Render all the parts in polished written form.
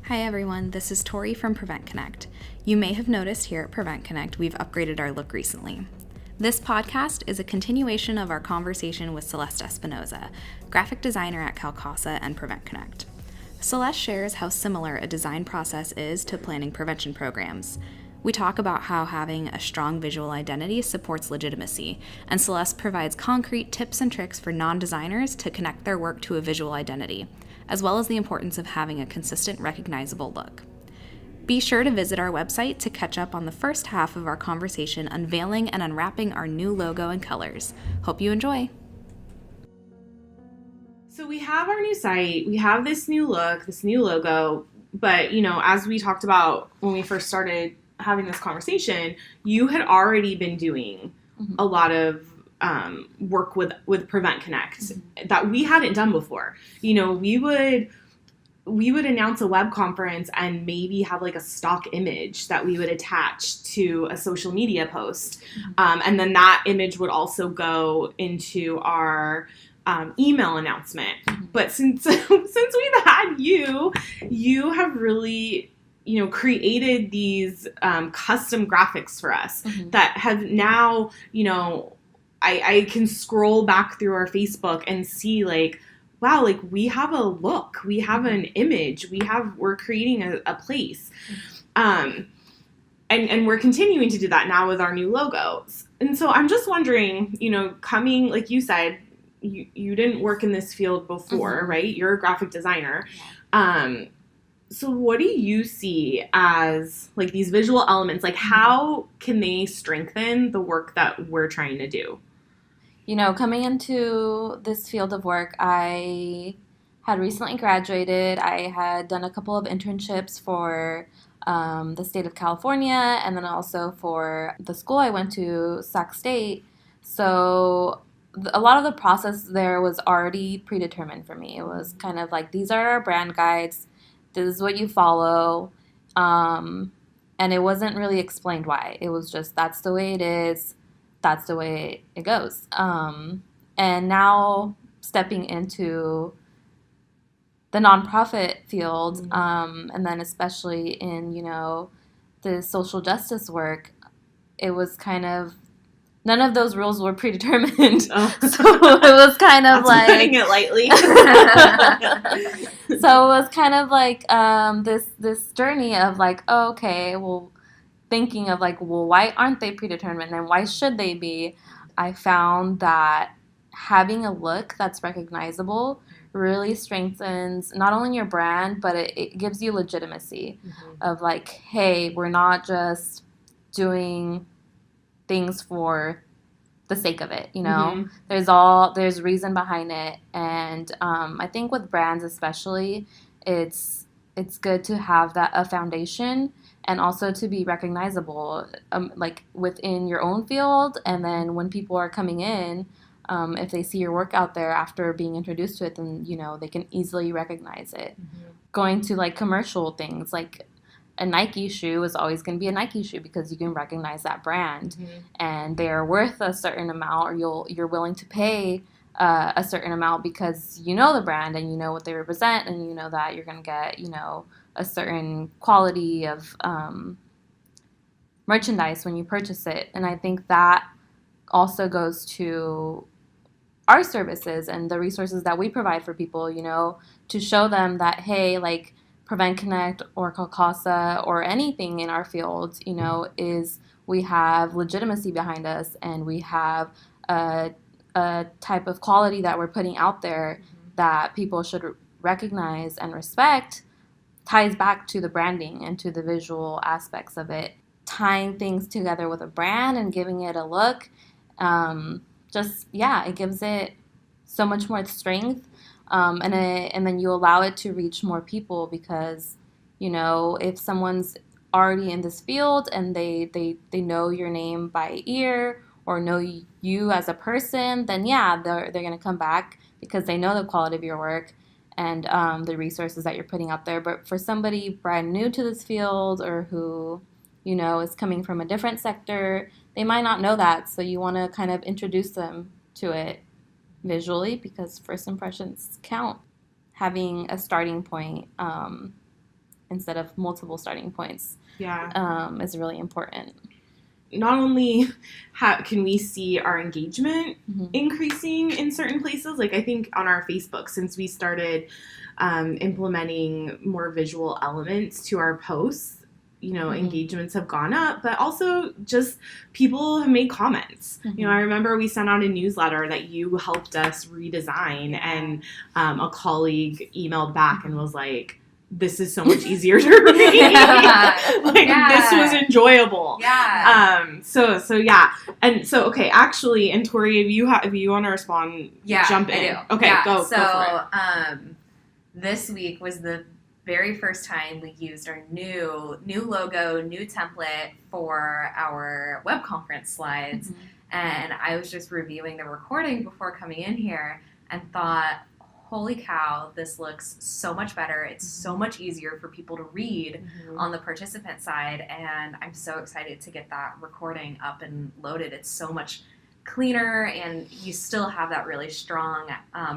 Hi everyone, this is Tori from Prevent Connect. You may have noticed here at Prevent Connect we've upgraded our look recently. This podcast is a continuation of our conversation with Celeste Espinoza, graphic designer at Calcasa and Prevent Connect. Celeste shares how similar a design process is to planning prevention programs. We talk about how having a strong visual identity supports legitimacy, and Celeste provides concrete tips and tricks for non-designers to connect their work to a visual identity, as well as the importance of having a consistent, recognizable look. Be sure to visit our website to catch up on the first half of our conversation unveiling and unwrapping our new logo and colors. Hope you enjoy. So we have our new site, we have this new look, this new logo, but, as we talked about when we first started having this conversation, you had already been doing a lot of work with Prevent Connect that we hadn't done before. We would announce a web conference and maybe have like a stock image that we would attach to a social media post. And then that image would also go into our email announcement. But since we've had you have really, created these custom graphics for us that have now, I can scroll back through our Facebook and see wow, we have a look, we have an image, we're creating a place. And we're continuing to do that now with our new logos. And so I'm just wondering, coming, like you said, you didn't work in this field before, right? You're a graphic designer. So what do you see as these visual elements? How can they strengthen the work that we're trying to do? Coming into this field of work, I had recently graduated. I had done a couple of internships for the state of California and then also for the school I went to, Sac State. So a lot of the process there was already predetermined for me. It was kind of these are our brand guides. This is what you follow. And it wasn't really explained why. It was just, that's the way it is. That's the way it goes. And now stepping into the nonprofit field, and then especially in, the social justice work, it was kind of, none of those rules were predetermined. Oh. So it was kind of putting it lightly. So it was kind of this journey of thinking of why aren't they predetermined and why should they be? I found that having a look that's recognizable really strengthens not only your brand, but it gives you legitimacy of hey, we're not just doing things for the sake of it, there's reason behind it. And I think with brands especially, it's good to have a foundation and also to be recognizable, within your own field. And then when people are coming in, if they see your work out there after being introduced to it, then, they can easily recognize it. Going to commercial things, a Nike shoe is always going to be a Nike shoe because you can recognize that brand, and they're worth a certain amount, or you're willing to pay a certain amount because you know the brand and you know what they represent, and you know that you're going to get, a certain quality of merchandise when you purchase it. And I think that also goes to our services and the resources that we provide for people, to show them that, hey, Prevent Connect or Calcasa or anything in our field, is we have legitimacy behind us, and we have a type of quality that we're putting out there that people should recognize and respect. Ties back to the branding and to the visual aspects of it, tying things together with a brand and giving it a look. It gives it so much more strength. And then you allow it to reach more people because, if someone's already in this field and they know your name by ear or know you as a person, then they're going to come back because they know the quality of your work and the resources that you're putting out there. But for somebody brand new to this field or who, is coming from a different sector, they might not know that. So you want to kind of introduce them to it visually because first impressions count. Having a starting point instead of multiple starting points is really important. Not only can we see our engagement increasing in certain places, like I think on our Facebook, since we started implementing more visual elements to our posts, engagements have gone up, but also just people have made comments. I remember we sent out a newsletter that you helped us redesign, and a colleague emailed back and was like, this is so much easier to read. This was enjoyable. So yeah. And so, okay, actually, and Tori, if you want to respond, jump in. I do. Okay, go So, for it. This week was the very first time we used our new logo, new template for our web conference slides. And I was just reviewing the recording before coming in here and thought, holy cow, this looks so much better. It's so much easier for people to read on the participant side, and I'm so excited to get that recording up and loaded. It's so much cleaner, and you still have that really strong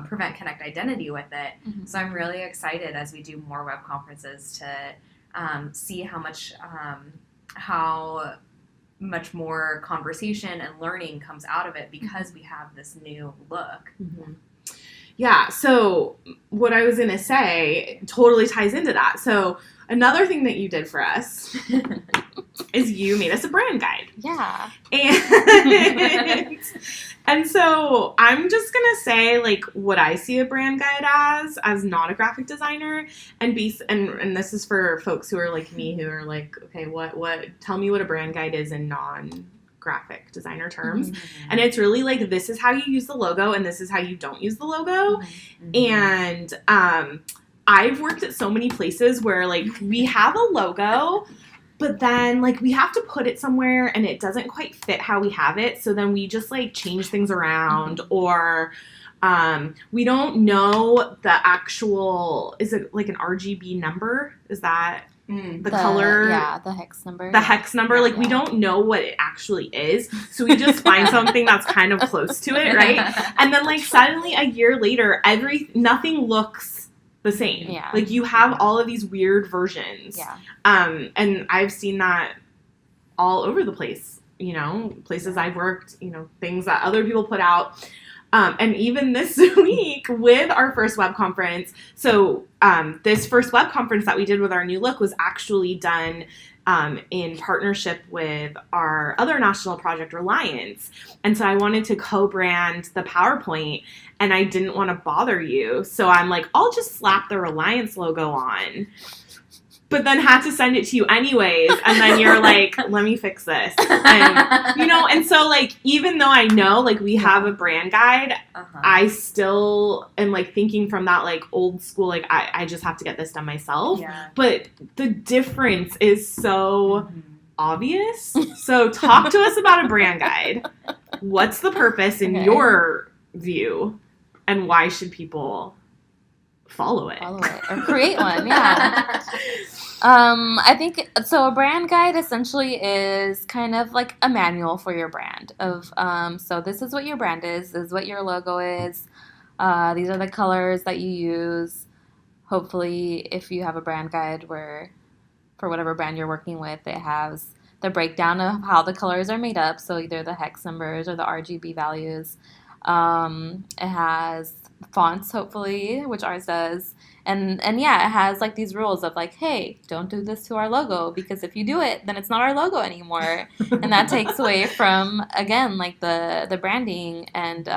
Prevent Connect identity with it. So I'm really excited as we do more web conferences to see how much more conversation and learning comes out of it because we have this new look. Yeah, so what I was going to say totally ties into that. So another thing that you did for us is you made us a brand guide. Yeah. And so I'm just going to say, like, what I see a brand guide as not a graphic designer, and this is for folks who are like me, who are like, okay, what tell me what a brand guide is in non-graphic designer terms. And it's really like, this is how you use the logo and this is how you don't use the logo. And I've worked at so many places where like we have a logo, but then like we have to put it somewhere and it doesn't quite fit how we have it, so then we just like change things around, or we don't know the actual, is it like an RGB number, is that the color? Yeah, the hex number. The hex number, we don't know what it actually is, so we just find something that's kind of close to it, right? And then, like, suddenly a year later, nothing looks the same. Yeah. Like, you have all of these weird versions. Yeah. And I've seen that all over the place, places I've worked, things that other people put out. And even this week with our first web conference, so this first web conference that we did with our new look was actually done in partnership with our other national project, Reliance. And so I wanted to co-brand the PowerPoint, and I didn't want to bother you. So I'm like, I'll just slap the Reliance logo on. But then had to send it to you anyways, and then you're like, let me fix this. And, and so, like, even though I know, like, we have a brand guide, I still am, like, thinking from that, like, old school, like, I just have to get this done myself. Yeah. But the difference is so obvious. So talk to us about a brand guide. What's the purpose in your view, and why should people follow it or create one? Yeah. I think so. A brand guide essentially is kind of like a manual for your brand of so this is what your brand is, this is what your logo is, these are the colors that you use. Hopefully, if you have a brand guide where for whatever brand you're working with, it has the breakdown of how the colors are made up, so either the hex numbers or the RGB values. It has fonts, hopefully, which ours does, and yeah, it has like these rules of like, hey, don't do this to our logo, because if you do it, then it's not our logo anymore, and that takes away from, again, like the branding and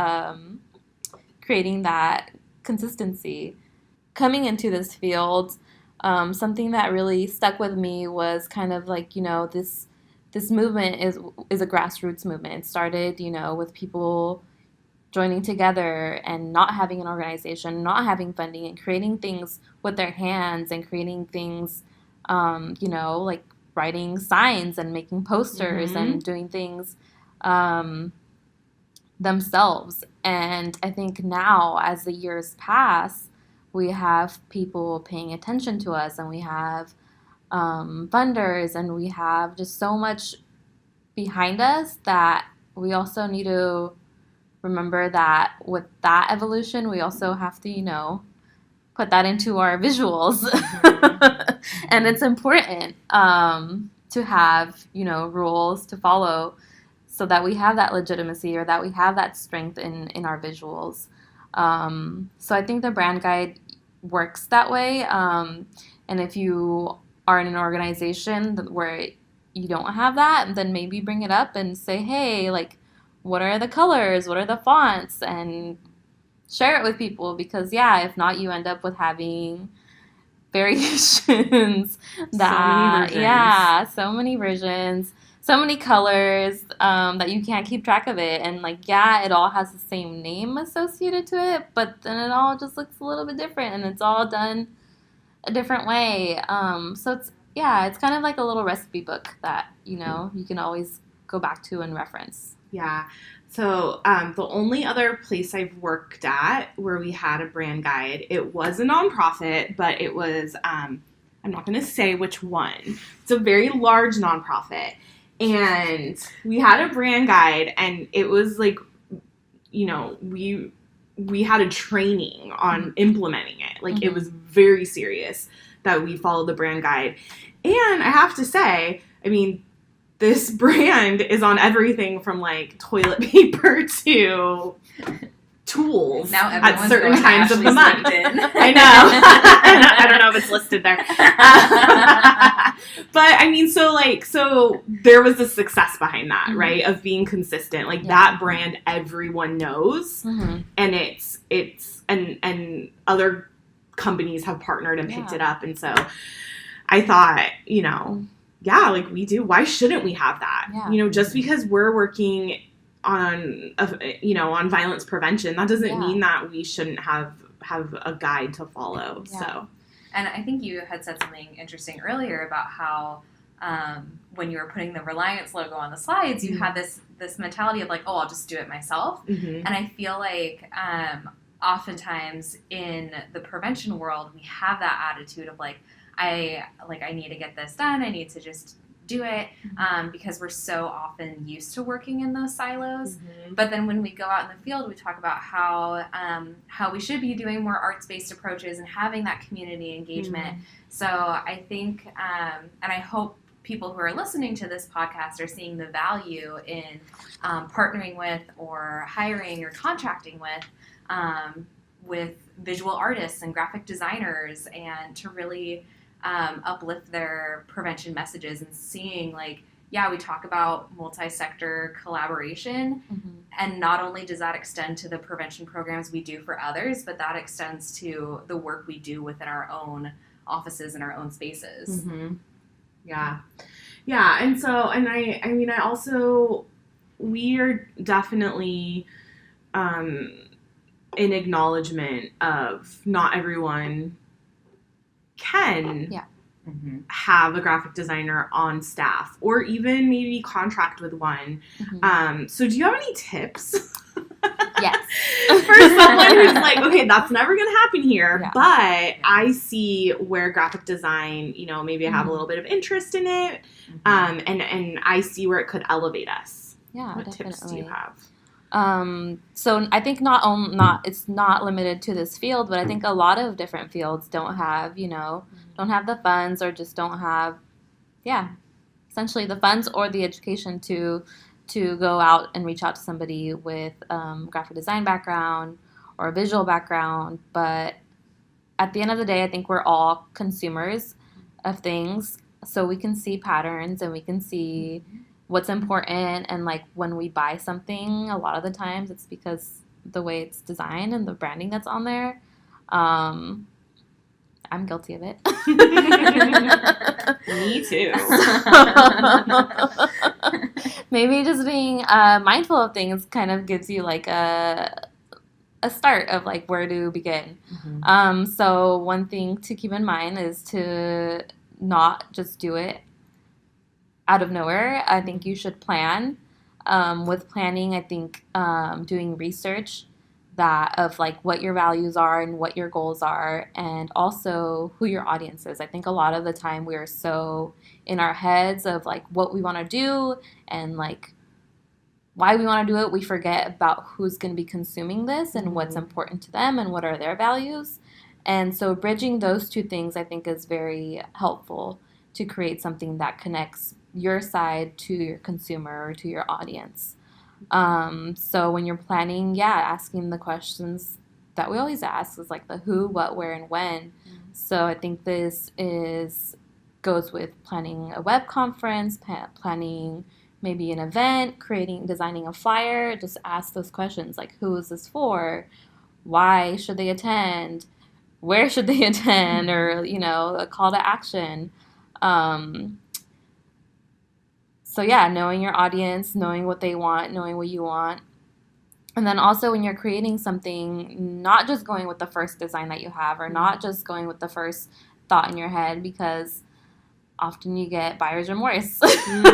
creating that consistency. Coming into this field, something that really stuck with me was kind of like, this movement is a grassroots movement. It started, with people joining together and not having an organization, not having funding, and creating things with their hands and creating things, like writing signs and making posters and doing things themselves. And I think now, as the years pass, we have people paying attention to us, and we have funders, and we have just so much behind us that we also need to remember that with that evolution, we also have to, put that into our visuals And it's important to have, rules to follow so that we have that legitimacy or that we have that strength in our visuals. So I think the brand guide works that way. And if you are in an organization where you don't have that, then maybe bring it up and say, hey, like, what are the colors? What are the fonts? And share it with people because, if not, you end up with having variations so many versions, so many colors that you can't keep track of it. And, like, it all has the same name associated to it, but then it all just looks a little bit different and it's all done a different way. So it's kind of like a little recipe book that, you can always go back to and reference. Yeah. So the only other place I've worked at where we had a brand guide, it was a nonprofit, but it was, I'm not going to say which one. It's a very large nonprofit. And we had a brand guide, and it was like, we had a training on implementing it. Like, it was very serious that we followed the brand guide. And I have to say, I mean, this brand is on everything from, like, toilet paper to tools now at certain times of the month. I know. I don't know if it's listed there. But, I mean, so there was a success behind that, right, of being consistent. Like, that brand everyone knows, and it's and other companies have partnered and picked it up. And so I thought, like we do. Why shouldn't we have that? Yeah. Just because we're working on, on violence prevention, that doesn't mean that we shouldn't have a guide to follow. Yeah. So, and I think you had said something interesting earlier about how when you were putting the Reliance logo on the slides, you had this mentality of like, oh, I'll just do it myself. And I feel like oftentimes in the prevention world, we have that attitude of like, I need to get this done. I need to just do it because we're so often used to working in those silos. But then when we go out in the field, we talk about how we should be doing more arts-based approaches and having that community engagement. So I think, and I hope people who are listening to this podcast are seeing the value in partnering with or hiring or contracting with visual artists and graphic designers, and to really uplift their prevention messages, and seeing like, we talk about multi-sector collaboration, and not only does that extend to the prevention programs we do for others, but that extends to the work we do within our own offices and our own spaces. Yeah. And so, and I mean, I also, we are definitely in acknowledgement of not everyone can have a graphic designer on staff, or even maybe contract with one. So do you have any tips? Yes. For someone who's like, okay, that's never going to happen here, but I see where graphic design, maybe I have a little bit of interest in it, and I see where it could elevate us. Yeah, what definitely. tips do you have? So I think it's not limited to this field, but I think a lot of different fields don't have, don't have the funds, or just don't have, essentially the funds or the education to go out and reach out to somebody with graphic design background or a visual background. But at the end of the day, I think we're all consumers of things, so we can see patterns and we can see what's important. And like when we buy something, a lot of the times it's because the way it's designed and the branding that's on there. I'm guilty of it. Me too. Maybe just being mindful of things kind of gives you like a start of like where to begin. So one thing to keep in mind is to not just do it out of nowhere. I think you should plan. With planning, I think doing research that of like what your values are and what your goals are, and also who your audience is. I think a lot of the time we are so in our heads of like what we want to do and like why we want to do it, we forget about who's going to be consuming this and what's important to them and what are their values. And so bridging those two things, I think, is very helpful to create something that connects your side to your consumer or to your audience. So when you're planning, asking the questions that we always ask is like the who, what, where, and when. So I think this goes with planning a web conference, planning maybe an event, designing a flyer. Just ask those questions like, who is this for? Why should they attend? Where should they attend? Or, a call to action. So knowing your audience, knowing what they want, knowing what you want. And then also when you're creating something, not just going with the first design that you have or not just going with the first thought in your head, because often you get buyer's remorse. And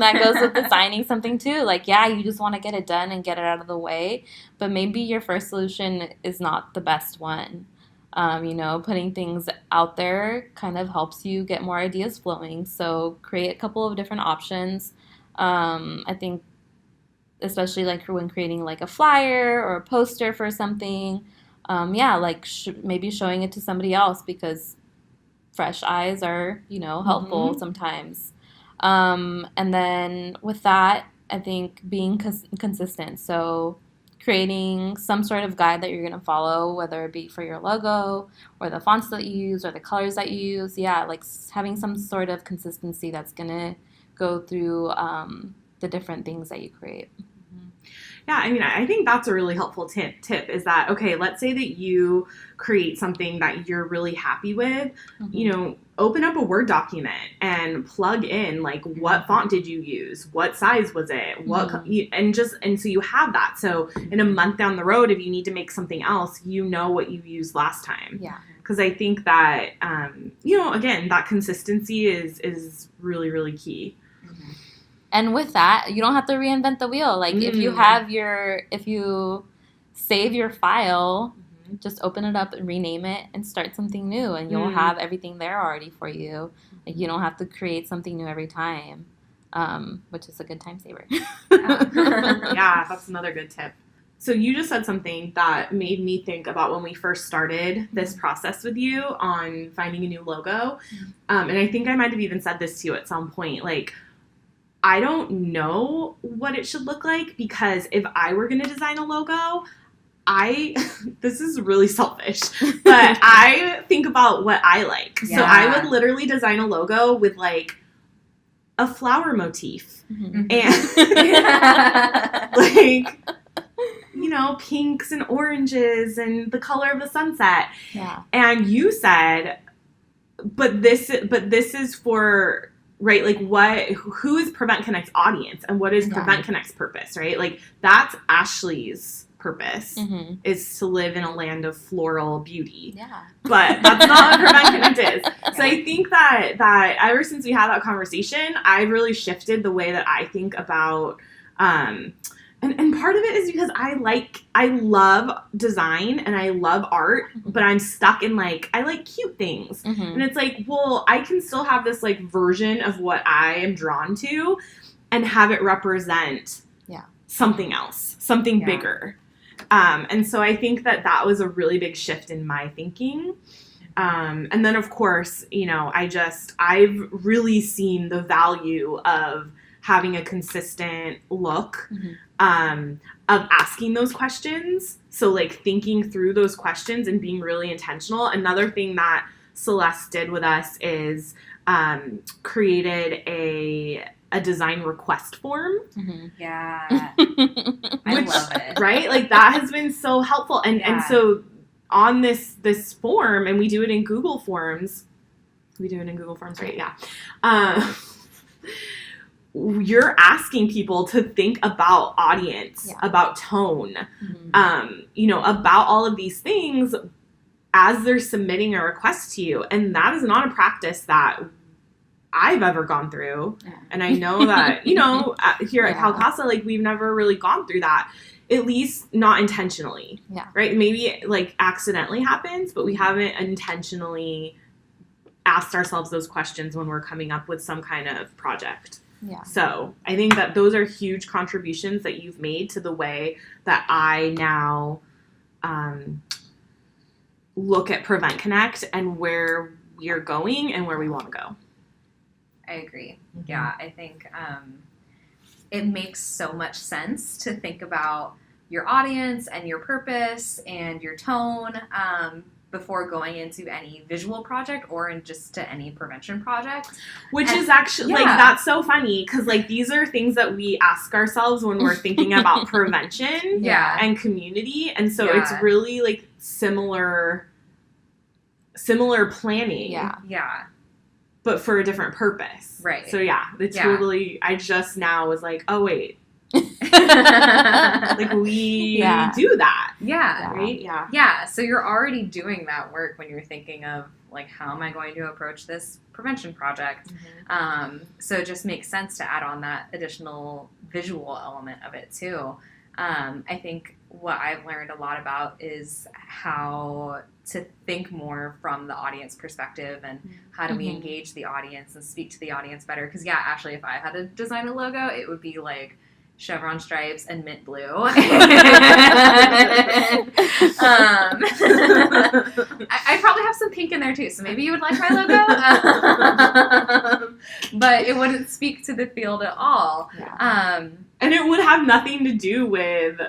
that goes with designing something too. Like, you just want to get it done and get it out of the way, but maybe your first solution is not the best one. Putting things out there kind of helps you get more ideas flowing. So create a couple of different options. I think especially like when creating like a flyer or a poster for something, maybe showing it to somebody else, because fresh eyes are, helpful sometimes. And then with that, I think being consistent. So creating some sort of guide that you're going to follow, whether it be for your logo or the fonts that you use or the colors that you use. Like having some sort of consistency that's going to go through the different things that you create. Yeah, I mean, I think that's a really helpful tip is that, okay, let's say that you create something that you're really happy with, open up a Word document and plug in, like, what font did you use? What size was it? And so you have that. So in a month down the road, if you need to make something else, you know what you used last time. Yeah. Because I think that, again, that consistency is really, really key. And with that, you don't have to reinvent the wheel. Like if you save your file, just open it up and rename it and start something new, and you'll have everything there already for you. Like you don't have to create something new every time, which is a good time saver. Yeah, that's another good tip. So you just said something that made me think about when we first started this process with you on finding a new logo. And I think I might have even said this to you at some point, like, I don't know what it should look like, because if I were going to design a logo, this is really selfish, but I think about what I like. Yeah. So I would literally design a logo with like a flower motif and like, pinks and oranges and the color of the sunset. Yeah. And you said, but this is for, right, like who is Prevent Connect's audience and what is Prevent Connect's purpose, right? Like that's Ashley's purpose is to live in a land of floral beauty. Yeah. But that's not what Prevent Connect is. So I think that ever since we had that conversation, I've really shifted the way that I think about, and part of it is because I love design and I love art, but I'm stuck in I like cute things. And it's like, well, I can still have this version of what I am drawn to and have it represent something else, something bigger. And so I think that was a really big shift in my thinking. And then of course, I've really seen the value of having a consistent look, of asking those questions. So thinking through those questions and being really intentional. Another thing that Celeste did with us is created a design request form. Yeah. I love it. Right? That has been so helpful. And so on this form, and we do it in Google Forms. We do it in Google Forms, right? Yeah. You're asking people to think about audience, about tone, about all of these things as they're submitting a request to you. And that is not a practice that I've ever gone through. Yeah. And I know that, here at Calcasa, we've never really gone through that, at least not intentionally. Yeah. Right? Maybe it accidentally happens, but we haven't intentionally asked ourselves those questions when we're coming up with some kind of project. Yeah. So I think that those are huge contributions that you've made to the way that I now look at Prevent Connect and where we're going and where we want to go. I agree. Yeah, I think it makes so much sense to think about your audience and your purpose and your tone before going into any visual project or in just to any prevention project. Which is actually, like, that's so funny because, like, these are things that we ask ourselves when we're thinking about prevention and community. And so it's really, like, similar planning. Yeah. But for a different purpose. Right. So, it's really, I just now was like, oh, wait. Like, we do that. Yeah. Right? Yeah. Yeah. So you're already doing that work when you're thinking of, like, how am I going to approach this prevention project? So it just makes sense to add on that additional visual element of it, too. I think what I've learned a lot about is how to think more from the audience perspective and how do we engage the audience and speak to the audience better. Because, Ashley, if I had to design a logo, it would be, like, chevron stripes and mint blue. I probably have some pink in there too, so maybe you would like my logo. But it wouldn't speak to the field at all. And it would have nothing to do with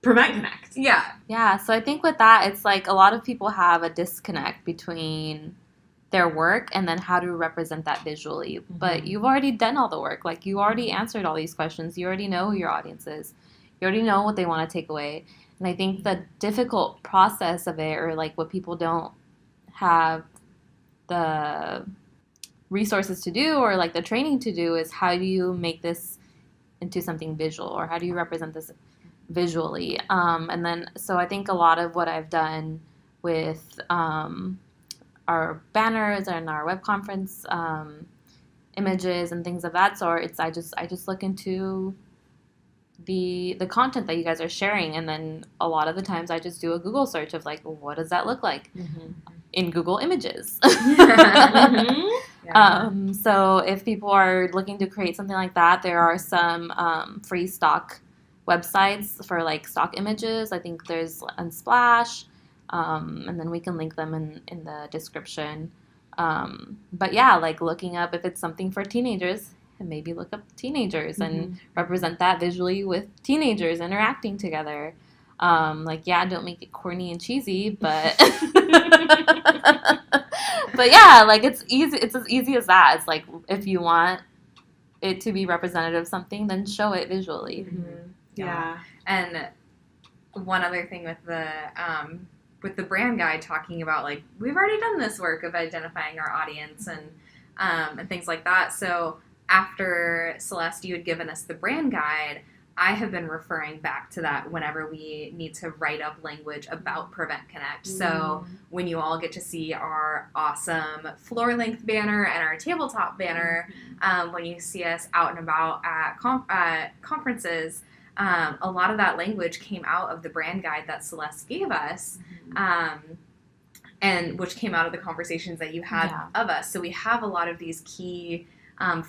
Prevent Connect. Yeah, so I think with that, it's like a lot of people have a disconnect between their work and then how to represent that visually. But you've already done all the work. Like, you already answered all these questions. You already know who your audience is. You already know what they want to take away. And I think the difficult process of it, or like what people don't have the resources to do or like the training to do, is how do you make this into something visual, or how do you represent this visually? And then, so I think a lot of what I've done with our banners and our web conference images and things of that sort, it's I just look into the content that you guys are sharing, and then a lot of the times I just do a Google search of like, what does that look like in Google Images. So if people are looking to create something like that, there are some free stock websites for like stock images. I think there's Unsplash. And then we can link them in the description. But yeah, like looking up if it's something for teenagers, and maybe look up teenagers and represent that visually with teenagers interacting together. Don't make it corny and cheesy, but but yeah, like it's easy. It's as easy as that. It's like, if you want it to be representative of something, then show it visually. Yeah. And one other thing with the brand guide, talking about, like, we've already done this work of identifying our audience and things like that. So after Celeste, you had given us the brand guide, I have been referring back to that whenever we need to write up language about Prevent Connect. So when you all get to see our awesome floor-length banner and our tabletop banner, when you see us out and about at conferences, a lot of that language came out of the brand guide that Celeste gave us, and which came out of the conversations that you had of us. So we have a lot of these key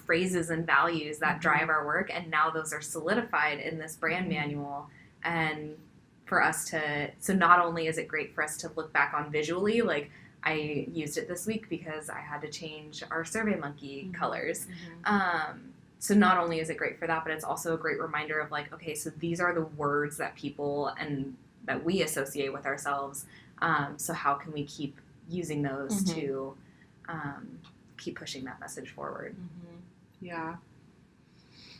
phrases and values that drive our work, and now those are solidified in this brand manual. And for us to, so not only is it great for us to look back on visually, like I used it this week because I had to change our SurveyMonkey colors. So not only is it great for that, but it's also a great reminder of like, okay, so these are the words that people and that we associate with ourselves. So how can we keep using those to keep pushing that message forward?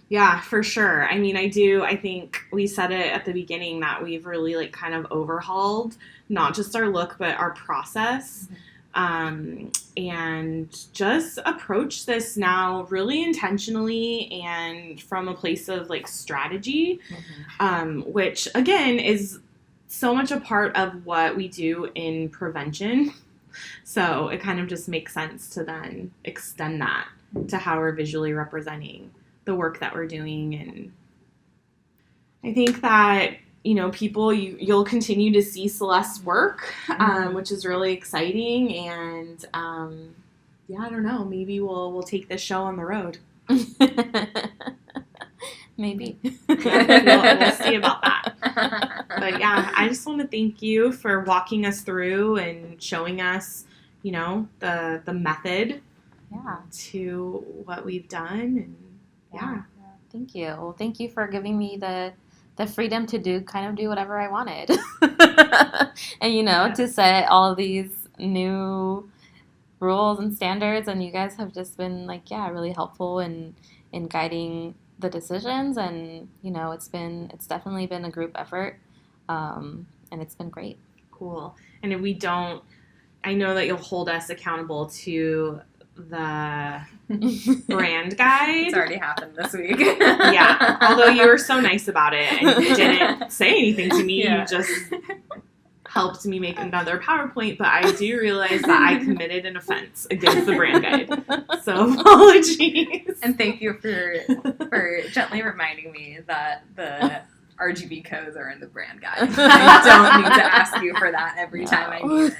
Yeah, for sure. I mean, I think we said it at the beginning that we've really like kind of overhauled not just our look, but our process. And just approach this now really intentionally and from a place of like strategy, which again is so much a part of what we do in prevention. So it kind of just makes sense to then extend that to how we're visually representing the work that we're doing. And I think that, you know, people, you'll continue to see Celeste's work, which is really exciting. And I don't know, maybe we'll take this show on the road. Maybe. We'll see about that. But yeah, I just want to thank you for walking us through and showing us, the method to what we've done. And yeah. Thank you. Well, thank you for giving me the freedom to do whatever I wanted. And, to set all these new rules and standards. And you guys have just been really helpful in guiding the decisions. And, it's definitely been a group effort. And it's been great. Cool. And if we don't, I know that you'll hold us accountable to the brand guide. It's already happened this week. Yeah. Although you were so nice about it and you didn't say anything to me. Yeah. You just helped me make another PowerPoint, but I do realize that I committed an offense against the brand guide. So apologies. And thank you for gently reminding me that the RGB codes are in the brand guide. I don't need to ask you for that every time I need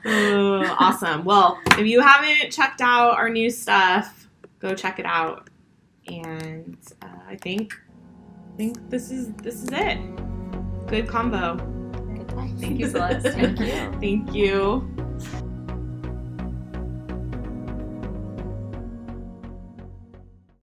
it. Awesome. Well, if you haven't checked out our new stuff, go check it out. And I think this is it. Good combo. Good time. Thank you, Celeste. Thank you. Thank you.